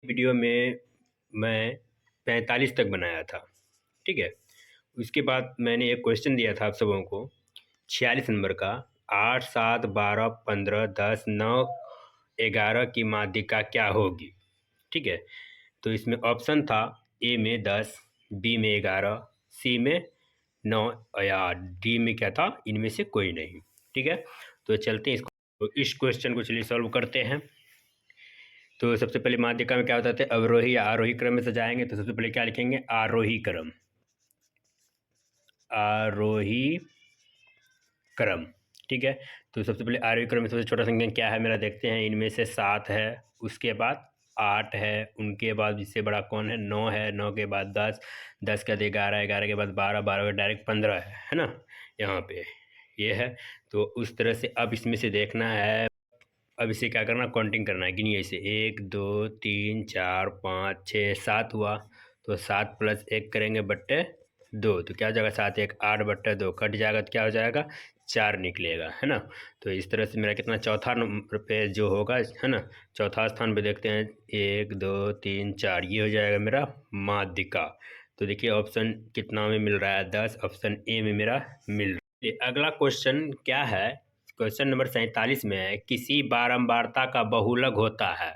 Video में मैं 45 तक बनाया था, ठीक है? उसके बाद मैंने एक क्वेश्चन दिया था आप सबों को 46 नंबर का 8, 7, 12, 15, 10, 9, 11 की माध्यिका क्या होगी? ठीक है? तो इसमें ऑप्शन था ए में 10, बी में 11, सी में 9 या डी में क्या था? इनमें से कोई नहीं, ठीक है? तो चलते हैं इस क्वेश्चन को चलिए सॉल्व करते हैं। तो सबसे पहले माध्यिका में क्या होता है, अवरोही या आरोही क्रम में सजाएंगे। तो सबसे पहले क्या लिखेंगे? आरोही क्रम, आरोही क्रम, ठीक है। तो सबसे पहले आरोही क्रम में सबसे छोटा संख्या क्या है मेरा, देखते हैं। इनमें से 7 है, उसके बाद 8 है, उनके बाद इससे बड़ा कौन है? 9 है, 9 के बाद 10, 10 के बाद 11, 11 के बाद 12, 12 के डायरेक्ट 15 है ना, यहाँ पे ये है। तो उस तरह से अब इसमें से देखना है, अब इसे क्या करना, काउंटिंग करना है। गिनिए इसे, 1 2 3 4 5 6 7 हुआ। तो 7 प्लस 1 करेंगे बट्टे 2, तो क्या हो जाएगा? 7 1 8 बट्टे 2 कट जाएगा, तो क्या हो जाएगा? 4 निकलेगा, है ना। तो इस तरह से मेरा कितना, चौथा नंबर पे जो होगा, है ना, चौथा स्थान पे देखते हैं, 1 2 3 4, ये हो जाएगा मेरा माध्यिका। तो देखिए ऑप्शन कितना में मिल रहा है? 10, ऑप्शन ए में मेरा मिल रहा है। अगला क्वेश्चन क्या है, क्वेश्चन नंबर 47 में है, किसी बारंबारता का बहुलक होता है।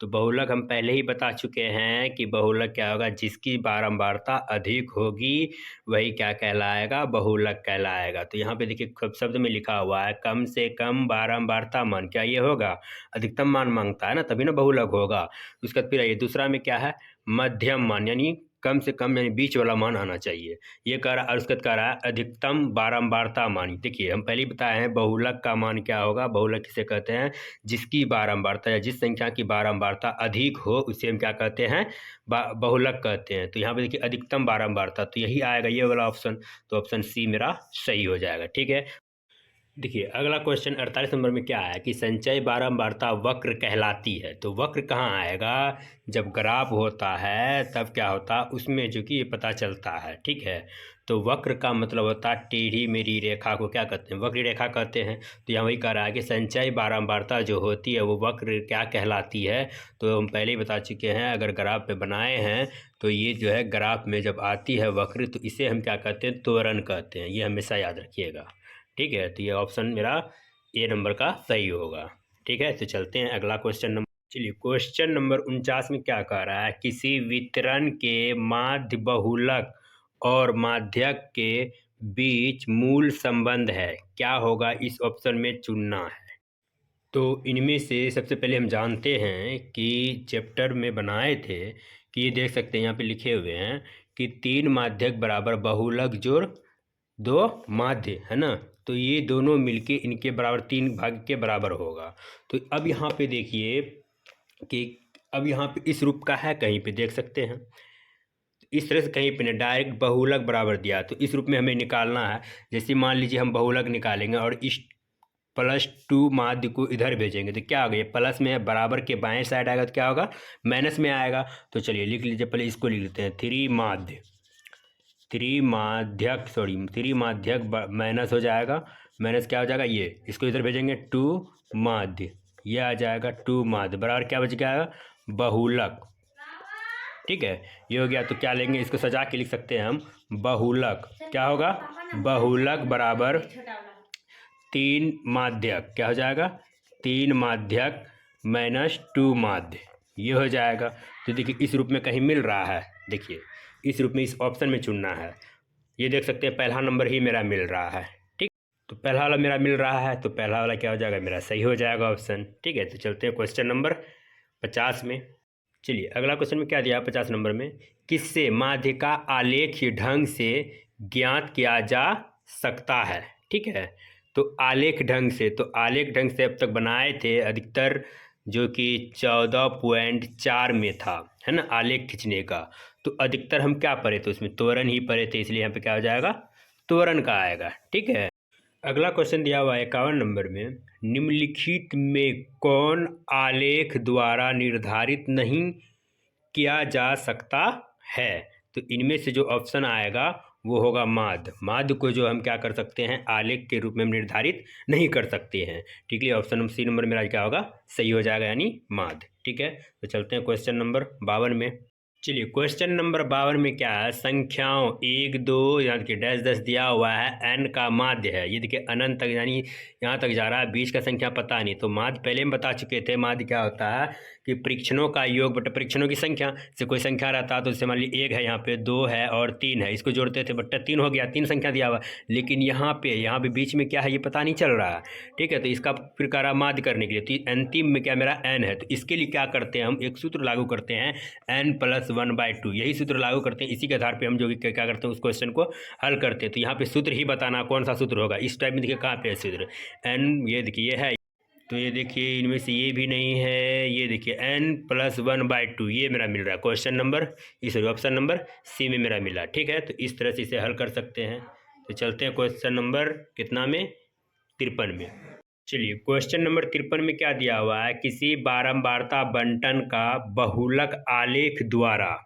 तो बहुलक हम पहले ही बता चुके हैं कि बहुलक क्या होगा, जिसकी बारंबारता अधिक होगी वही क्या कहलाएगा? बहुलक कहलाएगा। तो यहाँ पे देखिए शब्द में लिखा हुआ है कम से कम बारंबारता मान, क्या ये होगा? अधिकतम मान मांगता है ना, तभी ना बहुलक होगा। उसके बाद फिर ये दूसरा में क्या है? मध्यम मान, यानी कम से कम यानी बीच वाला मान आना चाहिए, ये कह रहा है। और उसके बाद कह रहा है अधिकतम बारंबारता मान। देखिए हम पहले ही बताए हैं बहुलक का मान क्या होगा, बहुलक किसे कहते हैं? जिसकी बारंबारता या जिस संख्या की बारंबारता अधिक हो उसे हम क्या कहते हैं? बहुलक कहते हैं। तो यहाँ पे देखिए अधिकतम बारंबारता, तो यही आएगा ये वाला ऑप्शन। तो ऑप्शन सी मेरा सही हो जाएगा, ठीक है। देखिए अगला क्वेश्चन 48 नंबर में क्या है कि संचय बारंबारता वक्र कहलाती है। तो वक्र कहाँ आएगा? जब ग्राफ होता है तब क्या होता है उसमें, जो कि ये पता चलता है, ठीक है। तो वक्र का मतलब होता है टेढ़ी मेढ़ी रेखा को क्या कहते हैं? वक्र रेखा कहते हैं। तो यहाँ वही कह रहा है कि संचय बारंबारता जो होती है वो वक्र क्या कहलाती है। तो हम पहले ही बता चुके हैं, अगर ग्राफ पे बनाए हैं तो ये जो है ग्राफ में जब आती है वक्र, तो इसे हम क्या कहते हैं? त्वरण कहते हैं। ये हमेशा याद रखिएगा, ठीक है। तो ये ऑप्शन मेरा ए नंबर का सही होगा, ठीक है। तो चलते हैं अगला क्वेश्चन नंबर। चलिए क्वेश्चन नंबर 49 में क्या कह रहा है, किसी वितरण के माध्य बहुलक और माध्यक के बीच मूल संबंध है, क्या होगा? इस ऑप्शन में चुनना है। तो इनमें से सबसे पहले हम जानते हैं कि चैप्टर में बनाए थे कि ये देख सकते हैं यहाँ पे लिखे हुए हैं कि 3 माध्यक बराबर बहुलक जोड़ 2 माध्य, है ना। तो ये दोनों मिलके इनके बराबर 3 भाग के बराबर होगा। तो अब यहाँ पे देखिए कि अब यहाँ पे इस रूप का है, कहीं पे देख सकते हैं इस तरह से, कहीं पे ना डायरेक्ट बहुलक बराबर दिया। तो इस रूप में हमें निकालना है। जैसे मान लीजिए हम बहुलक निकालेंगे और इस +2 माध्य को इधर भेजेंगे, तो क्या होगा? ये प्लस में है, बराबर के बाएं साइड आएगा तो क्या होगा? माइनस में आएगा। तो चलिए लिख लीजिए, पहले इसको लिख लेते हैं, 3 माध्य, त्रिमाध्यक माइनस हो जाएगा, माइनस क्या हो जाएगा? ये इसको इधर भेजेंगे 2 माध्य, ये आ जाएगा 2 माध्य बराबर क्या बच गया? बहुलक, ठीक है। ये हो गया। तो क्या लेंगे, इसको सजा के लिख सकते हैं हम, बहुलक क्या होगा? बहुलक बराबर 3 माध्यक, क्या हो जाएगा? 3 माध्यक माइनस 2 माध्य, ये हो जाएगा। तो देखिए इस रूप में कहीं मिल रहा है, देखिए इस रूप में इस ऑप्शन में चुनना है। ये देख सकते हैं पहला नंबर ही मेरा मिल रहा है, ठीक। तो पहला वाला मेरा मिल रहा है, तो पहला वाला क्या हो जाएगा? मेरा सही हो जाएगा ऑप्शन, ठीक है। तो चलते हैं क्वेश्चन नंबर 50 में। चलिए अगला क्वेश्चन में क्या दिया 50 नंबर में, किससे माध्य का आलेख्य ढंग से ज्ञात किया जा सकता है, ठीक है। तो आलेख ढंग से, तो आलेख ढंग से अब तक बनाए थे अधिकतर, जो कि 14.4 में था, है ना, आलेख खींचने का। तो अधिकतर हम क्या पढ़े थे उसमें? त्वरण ही पढ़े थे, इसलिए यहाँ पे क्या हो जाएगा? त्वरण का आएगा, ठीक है। अगला क्वेश्चन दिया हुआ है 51 नंबर में, निम्नलिखित में कौन आलेख द्वारा निर्धारित नहीं किया जा सकता है? तो इनमें से जो ऑप्शन आएगा वो होगा माध्य। माध्य को जो हम क्या कर सकते हैं, आलेख के रूप में हम निर्धारित नहीं कर सकते हैं। ठीक है, ऑप्शन सी नंबर मेरा क्या होगा, सही हो जाएगा, यानी माध्य। ठीक है, तो चलते हैं क्वेश्चन नंबर 52 में। चलिए, क्वेश्चन नंबर 52 में क्या है, संख्याओं 1 2 यहाँ देखिए डैश डैश दिया हुआ है, n का माध्य है, ये देखिए अनंत तक यानी यहाँ तक जा रहा है, बीच का संख्या पता नहीं। तो माध्य पहले हम बता चुके थे, माध्य क्या होता है कि परीक्षणों का योग बटा परीक्षणों की संख्या से कोई संख्या रहता है, तो जैसे मान लीजिए 1 है, यहाँ पे 2 है और 3 है, इसको जोड़ते थे बट्टा 3 हो गया, 3 संख्या दिया हुआ। लेकिन यहाँ पे बीच में क्या है ये पता नहीं चल रहा है। ठीक है, तो इसका फिर करा माध्य करने के लिए, तो अंतिम में क्या मेरा n है, तो इसके लिए क्या करते हैं, हम एक सूत्र लागू करते हैं, n+1/2, यही सूत्र लागू करते हैं। इसी के आधार पे हम जो क्या करते हैं उस क्वेश्चन को हल करते हैं। तो यहाँ पे सूत्र ही बताना कौन सा सूत्र होगा। इस टाइप में देखिए कहाँ पे है सूत्र, n ये देखिए ये है, तो ये देखिए इनमें से ये भी नहीं है, ये देखिए n+1/2 ये मेरा मिल रहा है question number option number C में मेरा मिला। ठीक है, तो इस तरह से इसे हल कर सकते हैं। तो चलते हैं क्वेश्चन नंबर कितना में, 53 में। चलिए, क्वेश्चन नंबर 53 में क्या दिया हुआ है, किसी बारंबारता बंटन का बहुलक आलेख द्वारा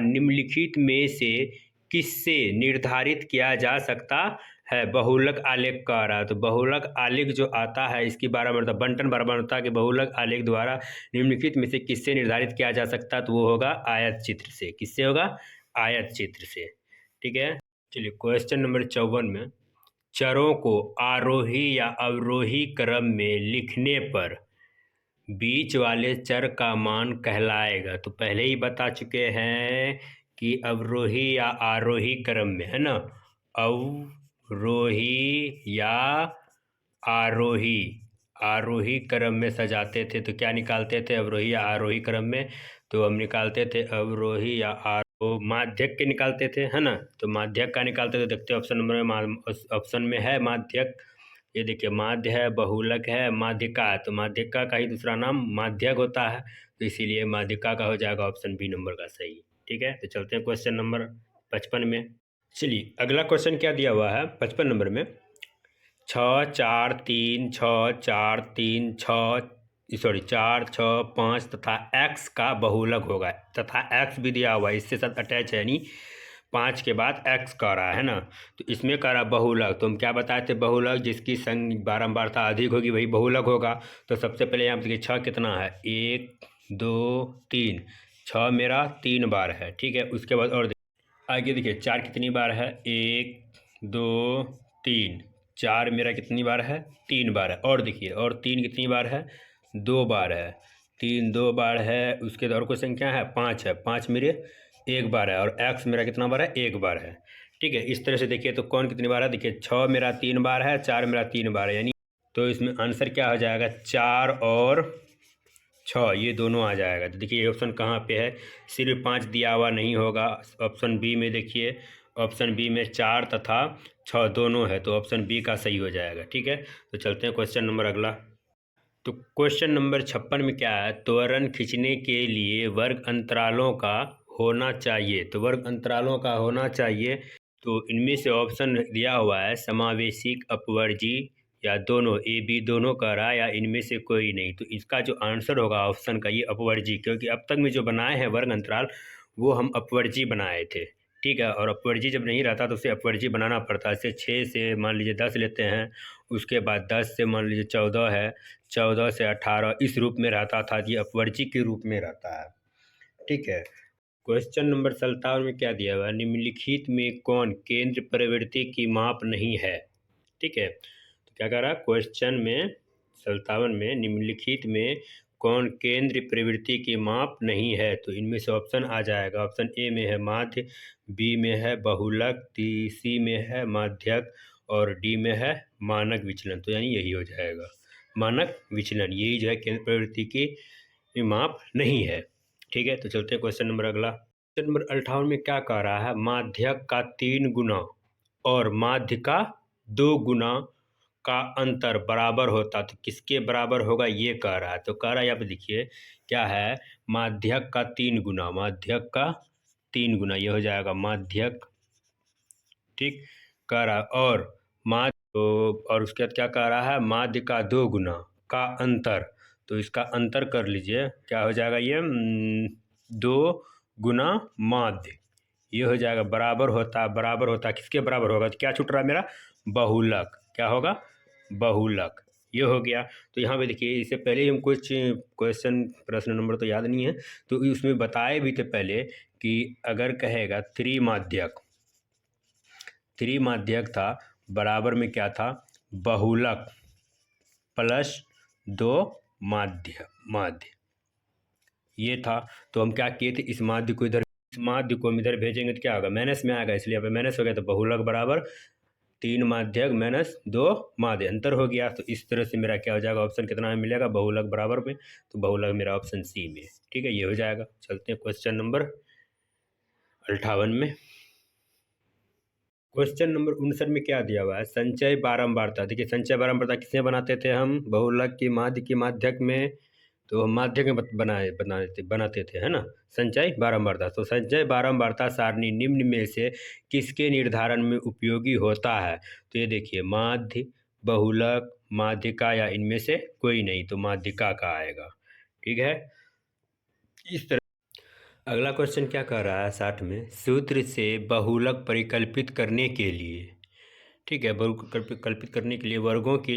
निम्नलिखित में से किससे निर्धारित किया जा सकता है। बहुलक आलेख का आ रहा है, तो बहुलक आलेख जो आता है इसकी बारंबारता बंटन बारंबारता के बहुलक आलेख द्वारा निम्नलिखित में से किससे निर्धारित किया जा सकता है, तो वो होगा आयत चित्र से। किससे होगा, आयत चित्र से। ठीक है, चलिए क्वेश्चन नंबर 54 में, चरों को आरोही या अवरोही क्रम में लिखने पर बीच वाले चर का मान कहलाएगा। तो पहले ही बता चुके हैं कि अवरोही या आरोही क्रम में, है ना, अवरोही या आरोही क्रम में सजाते थे। तो क्या निकालते थे, अवरोही या आरोही क्रम में, तो हम निकालते थे अवरोही या माध्यक के निकालते थे, है ना। तो माध्यक का निकालते थे, देखते ऑप्शन नंबर में, ऑप्शन में है माध्यक, ये देखिए माध्य है, बहुलक है, माध्यिका है। तो माध्यिका का ही दूसरा नाम माध्यक होता है, तो इसीलिए माध्यिका का हो जाएगा ऑप्शन बी नंबर का सही। ठीक है, तो चलते हैं क्वेश्चन नंबर 55 में। चलिए, अगला क्वेश्चन क्या दिया हुआ है 55 नंबर में, 6 4 3 6 4 3 6 4 6 5 तथा x का बहुलक होगा, तथा x भी दिया हुआ है इससे साथ अटैच है, यानी 5 के बाद x का रहा है ना। तो इसमें का रहा बहुलक, तो हम क्या बताए थे, बहुलक जिसकी बारंबारता अधिक होगी वही बहुलक होगा। तो सबसे पहले यहाँ देखिए 6 कितना है, 1 2 3, 6 मेरा 3 बार है। ठीक है, उसके बाद और आगे देखिए 4 कितनी बार है, 1 2 3, 4 मेरा कितनी बार है, 3 बार है। और देखिए और 3 कितनी बार है, 2 बार है, 3 2 बार है। उसके बाद और कोई संख्या है, 5 है, 5 मेरे 1 बार है, और x मेरा कितना बार है, 1 बार है। ठीक है, इस तरह से देखिए तो कौन कितनी बार है, देखिए 6 मेरा 3 बार है, 4 मेरा 3 बार है, यानी तो इसमें आंसर क्या हो जाएगा, 4 और 6 ये दोनों आ जाएगा। तो देखिए ये ऑप्शन कहाँ पे है, सिर्फ 5 दिया हुआ नहीं होगा। ऑप्शन बी में देखिए, ऑप्शन बी में 4 तथा 6 दोनों है, तो ऑप्शन बी का सही हो जाएगा। ठीक है, तो चलते हैं क्वेश्चन नंबर अगला। तो क्वेश्चन नंबर 56 में क्या है, त्वरण खींचने के लिए वर्ग अंतरालों का होना चाहिए। तो वर्ग अंतरालों का होना चाहिए, तो इनमें से ऑप्शन दिया हुआ है समावेशिक, अपवर्जी या दोनों, ए बी दोनों का रहा, या इनमें से कोई नहीं। तो इसका जो आंसर होगा ऑप्शन का ये अपवर्जी, क्योंकि अब तक में जो बनाए हैं वर्ग अंतराल वो हम अपवर्जी बनाए थे। ठीक है, और अपवर्जी जब नहीं रहता तो उसे अपवर्जी बनाना पड़ता है। जैसे 6 से मान लीजिए 10 लेते हैं, उसके बाद 10 से मान लीजिए 14 है, 14 से 18 इस रूप में रहता था, ये अपवर्जी के रूप में रहता है। ठीक है, क्वेश्चन नंबर 57 में क्या दिया हुआ है, निम्नलिखित में कौन केंद्र प्रवृत्ति की माप नहीं है। ठीक है, तो क्या कह रहा है क्वेश्चन में 57 में, निम्नलिखित में कौन केंद्र प्रवृत्ति की माप नहीं है। तो इनमें से ऑप्शन आ जाएगा, ऑप्शन ए में है माध्य, बी में है बहुलक, सी में है माध्यक, और डी में है मानक विचलन। तो यानी यही हो जाएगा मानक विचलन, यही जो है केंद्र प्रवृत्ति की माप नहीं है। ठीक है, तो चलते हैं क्वेश्चन नंबर अगला। क्वेश्चन नंबर 58 में क्या कह रहा है, माध्यक का 3 गुना और माध्य का 2 गुना का अंतर बराबर होता, तो किसके बराबर होगा ये कह रहा है। तो कह रहा है यहाँ पे देखिए क्या है, माध्यक का 3 गुना, माध्यक का 3 गुना ये हो जाएगा माध्यक। ठीक, कह रहा है और माध्य, तो और उसके बाद क्या कह रहा है, माध्य का 2 गुना का अंतर, तो इसका अंतर कर लीजिए क्या हो जाएगा ये 2 गुना माध्य, ये हो जाएगा बराबर होता किसके बराबर होगा, तो क्या छूट रहा है मेरा, बहुलक। क्या होगा, बहुलक। ये हो गया। तो यहाँ पे देखिए, इससे पहले हम कुछ क्वेश्चन, प्रश्न नंबर तो याद नहीं है, तो उसमें बताए भी थे पहले कि अगर कहेगा त्रिमाध्यक था, बराबर में क्या था, बहुलक प्लस 2 माध्य ये था। तो हम क्या किए थे, इस माध्य को हम इधर भेजेंगे तो क्या होगा, माइनस में आएगा, इसलिए यहाँ पे माइनस हो गया। तो बहुलक बराबर 3 माध्यक माइनस 2 माध्य, अंतर हो गया। तो इस तरह से मेरा क्या हो जाएगा, ऑप्शन कितना में मिलेगा, बहुलक बराबर में। तो बहुलक मेरा ऑप्शन सी में, ठीक है, ये हो जाएगा। चलते हैं क्वेश्चन नंबर 58 में। क्वेश्चन नंबर 59 में क्या दिया हुआ है, संचय बारंबारता। देखिए, संचय बारंबारता किसमें बनाते थे हम, बहुलक की माध्यक में। तो हम माध्यक में बनाते थे, है ना, संचय बारंबारता। तो संचय बारंबारता सारणी निम्न में से किसके निर्धारण में उपयोगी होता है। तो ये देखिए, माध्य, बहुलक, माध्यिका या इनमें से कोई नहीं, तो माध्यिका का आएगा, ठीक है। इस तरह अगला क्वेश्चन क्या कह रहा है 60 में, सूत्र से बहुलक परिकल्पित करने के लिए, ठीक है, बहुलक कल्पित करने के लिए वर्गों की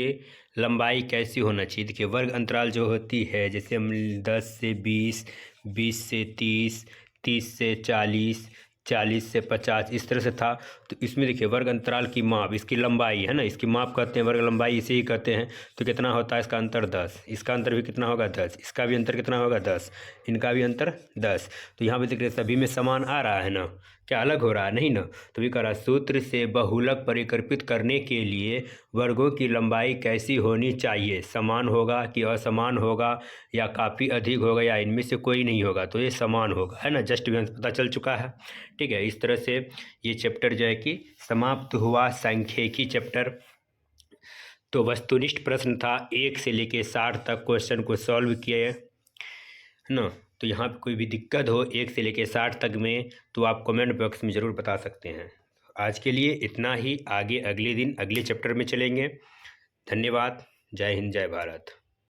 लंबाई कैसी होना चाहिए। देखिए, वर्ग अंतराल जो होती है, जैसे हम 10 से 20, 20 से 30, 30 से 40, 40 से 50, इस तरह से था। तो इसमें देखिए, वर्ग अंतराल की माप, इसकी लंबाई है ना, इसकी माप कहते हैं, वर्ग लंबाई इसे ही कहते हैं। तो कितना होता है इसका अंतर, 10। इसका अंतर भी कितना होगा, 10। इसका भी अंतर कितना होगा, 10। इनका भी अंतर 10। तो यहाँ पे देखिए, सभी में समान आ रहा है ना, क्या अलग हो रहा है, नहीं ना। तो भी कह रहा है, सूत्र से बहुलक परिकल्पित करने के लिए वर्गों की लंबाई कैसी होनी चाहिए, समान होगा कि असमान होगा, या काफ़ी अधिक होगा, या इनमें से कोई नहीं होगा। तो ये समान होगा, है ना, जस्ट भी पता चल चुका है, ठीक है। इस तरह से ये चैप्टर जो है कि समाप्त हुआ, सांख्यिकी चैप्टर। तो वस्तुनिष्ठ प्रश्न था, 1 से लेके 60 तक क्वेश्चन को सॉल्व किए, है ना। तो यहाँ पे कोई भी दिक्कत हो 1 से लेके 60 तक में, तो आप कमेंट बॉक्स में ज़रूर बता सकते हैं। आज के लिए इतना ही, आगे अगले दिन अगले चैप्टर में चलेंगे। धन्यवाद। जय हिंद, जय भारत।